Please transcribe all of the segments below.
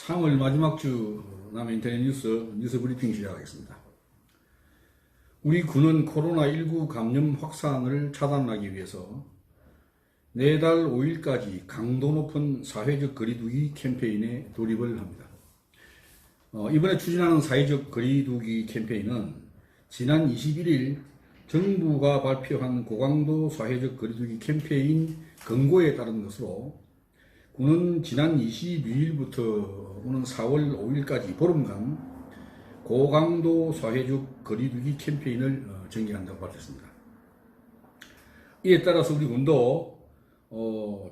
3월 마지막 주 남의 인터넷 뉴스 브리핑 시작하겠습니다. 우리 군은 코로나19 감염 확산을 차단하기 위해서 내달 5일까지 강도 높은 사회적 거리두기 캠페인에 돌입을 합니다. 이번에 추진하는 사회적 거리두기 캠페인은 지난 21일 정부가 발표한 고강도 사회적 거리두기 캠페인 권고에 따른 것으로 군은 지난 22일부터 오는 4월 5일까지 보름간 고강도 사회적 거리두기 캠페인을 전개한다고 밝혔습니다. 이에 따라서 우리 군도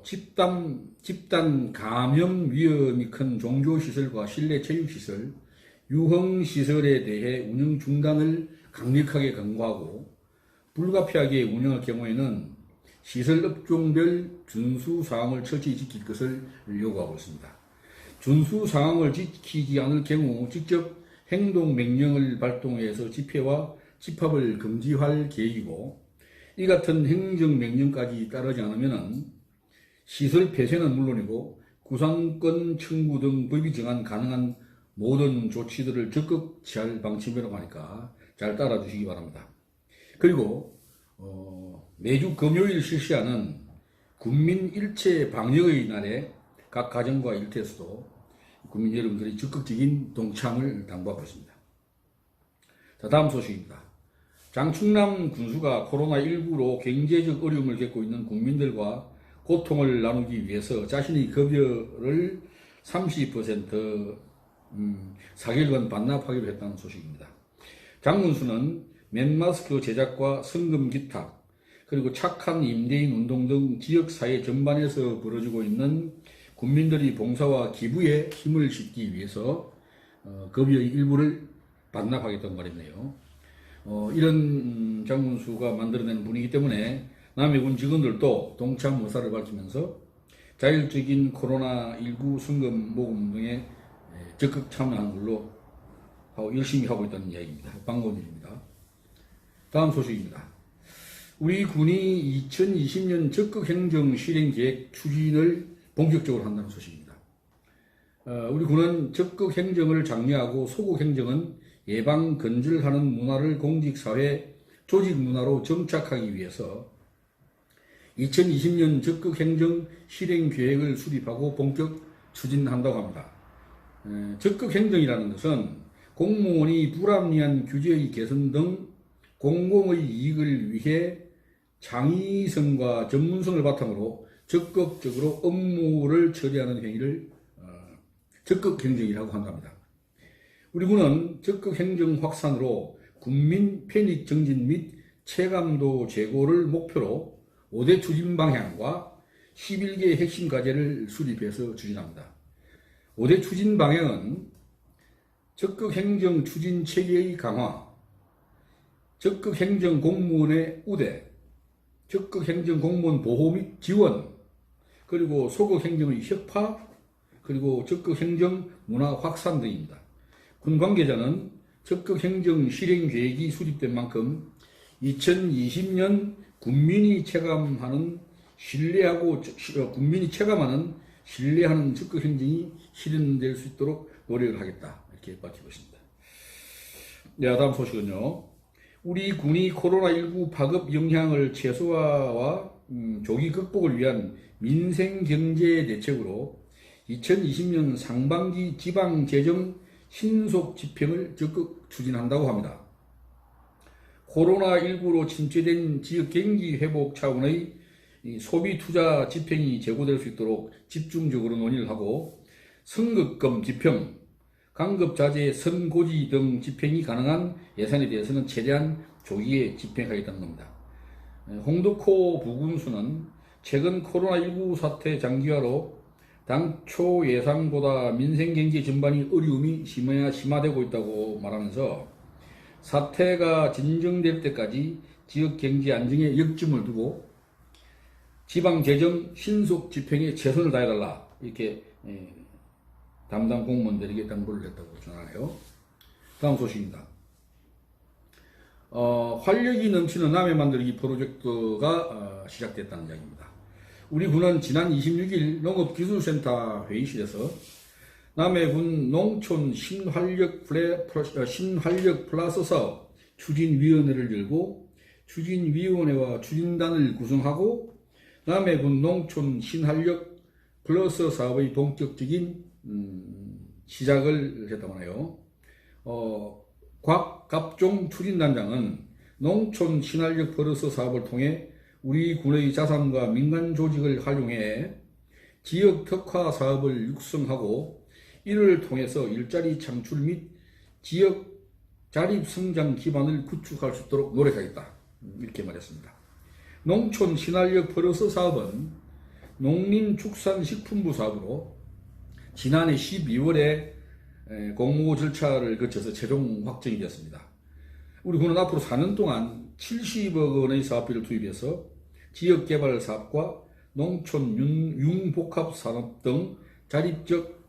집단 감염 위험이 큰 종교시설과 실내 체육시설, 유흥시설에 대해 운영 중단을 강력하게 권고하고 불가피하게 운영할 경우에는 시설 업종별 준수사항을 철저히 지킬 것을 요구하고 있습니다. 준수사항을 지키지 않을 경우 직접 행동명령을 발동해서 집회와 집합을 금지할 계획이고, 이 같은 행정명령까지 따르지 않으면 시설 폐쇄는 물론이고 구상권 청구 등 법이 정한 가능한 모든 조치들을 적극 취할 방침이라고 하니까 잘 따라주시기 바랍니다. 그리고 매주 금요일 실시하는 국민 일체 방역의 날에 각 가정과 일터에서도 국민 여러분들이 적극적인 동참을 당부하고 있습니다. 자, 다음 소식입니다. 장충남 군수가 코로나19로 경제적 어려움을 겪고 있는 국민들과 고통을 나누기 위해서 자신의 급여를 30% 4개월간 반납하기로 했다는 소식입니다. 장 군수는 맨마스크 제작과 성금 기탁, 그리고 착한 임대인 운동 등 지역사회 전반에서 벌어지고 있는 국민들이 봉사와 기부에 힘을 싣기 위해서 급여의 일부를 반납하겠다는 말이네요. 이런 장군수가 만들어낸 분이기 때문에 남해군 직원들도 동참 의사를 밝히면서 자율적인 코로나19 성금 모금 등에 적극 참여하는 걸로 열심히 하고 있다는 이야기입니다. 반가운 일입니다. 다음 소식입니다. 우리 군이 2020년 적극행정 실행계획 추진을 본격적으로 한다는 소식입니다. 우리 군은 적극행정을 장려하고 소극행정은 예방 건절하는 문화를 공직사회 조직 문화로 정착하기 위해서 2020년 적극행정 실행계획을 수립하고 본격 추진한다고 합니다. 적극행정이라는 것은 공무원이 불합리한 규제의 개선 등 공공의 이익을 위해 창의성과 전문성을 바탕으로 적극적으로 업무를 처리하는 행위를 적극행정이라고 한답니다. 우리 군은 적극행정 확산으로 국민 편익 정진 및 체감도 제고를 목표로 5대 추진 방향과 11개 핵심 과제를 수립해서 추진합니다. 5대 추진 방향은 적극행정 추진 체계의 강화, 적극행정 공무원의 우대, 적극행정 공무원 보호 및 지원, 그리고 소극행정의 혁파, 그리고 적극행정 문화 확산 등입니다. 군 관계자는 적극행정 실행계획이 수립된 만큼 2020년 국민이 체감하는 신뢰하는 적극행정이 실현될 수 있도록 노력을 하겠다, 이렇게 밝히고 있습니다. 네, 다음 소식은요. 우리 군이 코로나19 파급 영향을 최소화와 조기 극복을 위한 민생경제 대책으로 2020년 상반기 지방재정 신속 집행을 적극 추진한다고 합니다. 코로나19로 침체된 지역 경기 회복 차원의 소비 투자 집행이 제고될 수 있도록 집중적으로 논의를 하고, 선급금 집행, 강급자재 선고지 등 집행이 가능한 예산에 대해서는 최대한 조기에 집행하겠다는 겁니다. 홍덕호 부군수는 최근 코로나19 사태 장기화로 당초 예상보다 민생경제 전반이 어려움이 심화되고 있다고 말하면서 사태가 진정될 때까지 지역경제 안정에 역점을 두고 지방재정 신속 집행에 최선을 다해달라, 이렇게 담당 공무원들에게 당부를 했다고 전하네요. 다음 소식입니다. 활력이 넘치는 남해 만들기 프로젝트가 시작됐다는 이야기입니다. 우리 군은 지난 26일 농업기술센터 회의실에서 남해군 농촌 신활력 플러스 사업 추진위원회를 열고 추진위원회와 추진단을 구성하고 남해군 농촌 신활력 플러스 사업의 본격적인 시작을 했다고 하네요. 곽갑종 추진단장은 농촌 신활력 플러스 사업을 통해 우리 군의 자산과 민간 조직을 활용해 지역 특화 사업을 육성하고 이를 통해서 일자리 창출 및 지역 자립 성장 기반을 구축할 수 있도록 노력하겠다. 이렇게 말했습니다. 농촌 신활력 플러스 사업은 농림축산식품부 사업으로 지난해 12월에 공모 절차를 거쳐서 최종 확정이 되었습니다. 우리 군은 앞으로 4년 동안 70억 원의 사업비를 투입해서 지역개발 사업과 농촌 융복합산업 등 자립적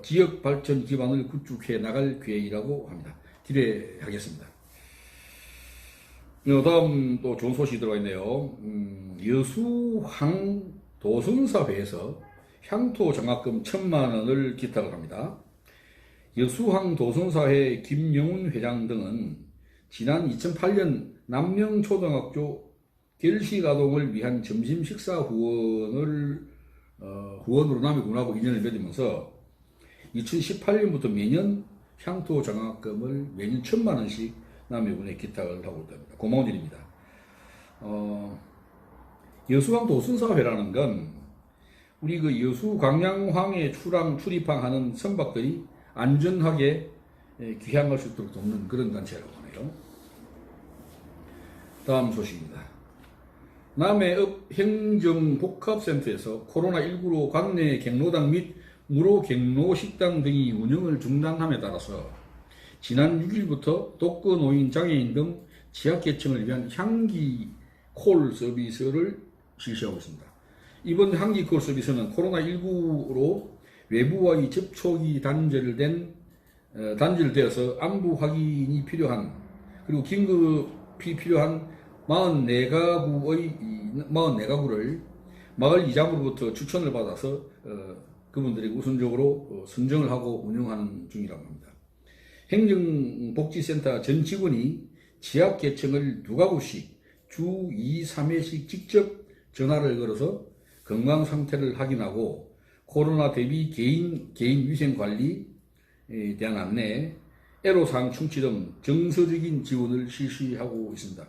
지역 발전 기반을 구축해 나갈 계획이라고 합니다. 기대하겠습니다. 다음 또 좋은 소식이 들어와 있네요. 여수항 도성사회에서 향토 장학금 1,000만 원을 기탁을 합니다. 여수항 도성사회 김영훈 회장 등은 지난 2008년 남명초등학교 결식아동을 위한 점심 식사 후원으로 남해군하고 인연을 맺으면서 2018년부터 매년 향토 장학금을 매년 1,000만 원씩 남해군에 기탁을 하고 있답니다. 고마운 일입니다. 여수항 도성사회라는 건 우리 그 여수 광양항에 출입항하는 선박들이 안전하게 귀향할 수 있도록 돕는 그런 단체라고 하네요. 다음 소식입니다. 남해읍 행정복합센터에서 코로나19로 관내 갱로당 및 무료 갱로식당 등이 운영을 중단함에 따라서 지난 6일부터 독거 노인 장애인 등 취약계층을 위한 향기콜 서비스를 실시하고 있습니다. 이번 향기콜 서비스는 코로나19로 외부와의 접촉이 단절되어서 안부 확인이 필요한 그리고 긴급히 필요한 44가구를 마을 이장으로부터 추천을 받아서 그분들에게 우선적으로 선정을 하고 운영하는 중이라고 합니다. 행정복지센터 전 직원이 취약계층을 2가구씩 주 2, 3회씩 직접 전화를 걸어서 건강 상태를 확인하고 코로나 대비 개인 위생관리에 대한 안내, 애로사항 충치 등 정서적인 지원을 실시하고 있습니다.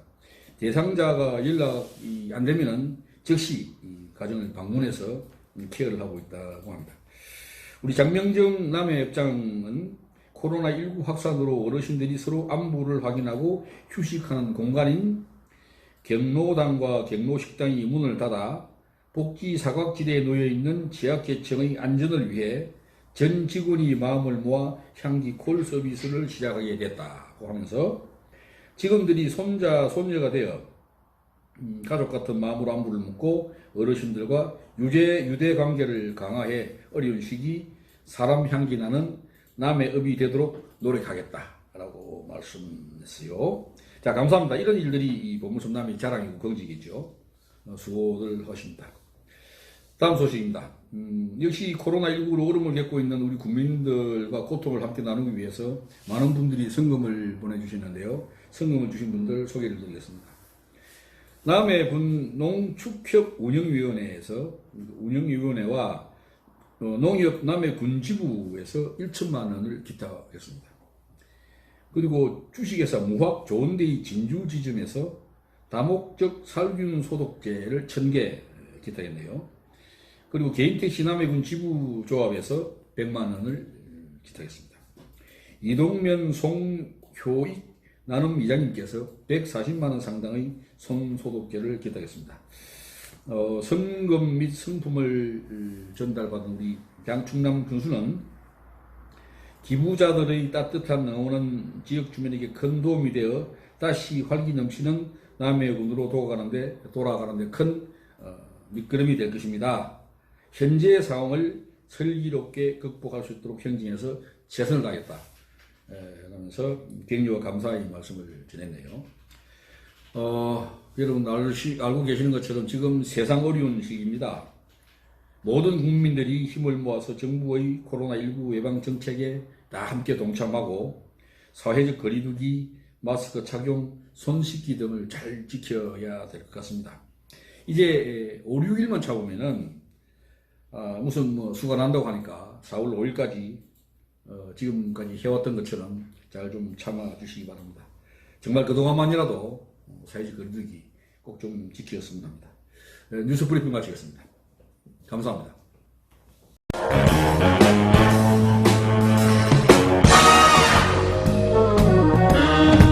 대상자가 연락이 안 되면은 즉시 가정을 방문해서 케어를 하고 있다고 합니다. 우리 장명정 남해읍장은 코로나19 확산으로 어르신들이 서로 안부를 확인하고 휴식하는 공간인 경로당과 경로식당이 문을 닫아 복지 사각지대에 놓여있는 취약계층의 안전을 위해 전 직원이 마음을 모아 향기콜 서비스를 시작하게 됐다고 하면서 직원들이 손자, 손녀가 되어 가족 같은 마음으로 안부를 묻고 어르신들과 유대 관계를 강화해 어려운 시기 사람 향기 나는 남해읍이 되도록 노력하겠다라고 말씀했어요. 자, 감사합니다. 이런 일들이 이 보물섬 남해의 자랑이고 경직이죠. 수고들 하십니다. 다음 소식입니다. 역시 코로나19로 어려움을 겪고 있는 우리 국민들과 고통을 함께 나누기 위해서 많은 분들이 성금을 보내주시는데요. 성금을 주신 분들 소개를 드리겠습니다. 남해군 농축협 운영위원회에서 운영위원회와 농협 남해군지부에서 1,000만 원을 기탁했습니다. 그리고 주식회사 무학 좋은데이 진주지점에서 다목적 살균 소독제를 1,000개 기탁했네요. 그리고 개인택시 남해군 지부조합에서 100만 원을 기탁했습니다. 이동면 송효익 나눔 이장님께서 140만 원 상당의 손소독제를 기탁했습니다. 성금 및 성품을 전달받은 우리 양충남 군수는 기부자들의 따뜻한 응원은 지역 주민에게 큰 도움이 되어 다시 활기 넘치는 남해군으로 돌아가는데 큰 밑거름이 될 것입니다. 현재의 상황을 슬기롭게 극복할 수 있도록 행진해서 최선을 다하겠다. 하면서 격려와 감사의 말씀을 전했네요. 여러분 알고 계시는 것처럼 지금 세상 어려운 시기입니다. 모든 국민들이 힘을 모아서 정부의 코로나19 예방 정책에 다 함께 동참하고 사회적 거리두기, 마스크 착용, 손 씻기 등을 잘 지켜야 될 것 같습니다. 이제 5, 6일만 참으면은 무슨 뭐 수가 난다고 하니까 4월 5일까지 지금까지 해왔던 것처럼 잘 좀 참아 주시기 바랍니다. 정말 그동안만이라도 사회적 거리두기 꼭 좀 지켰으면 합니다. 뉴스 브리핑 마치겠습니다. 감사합니다.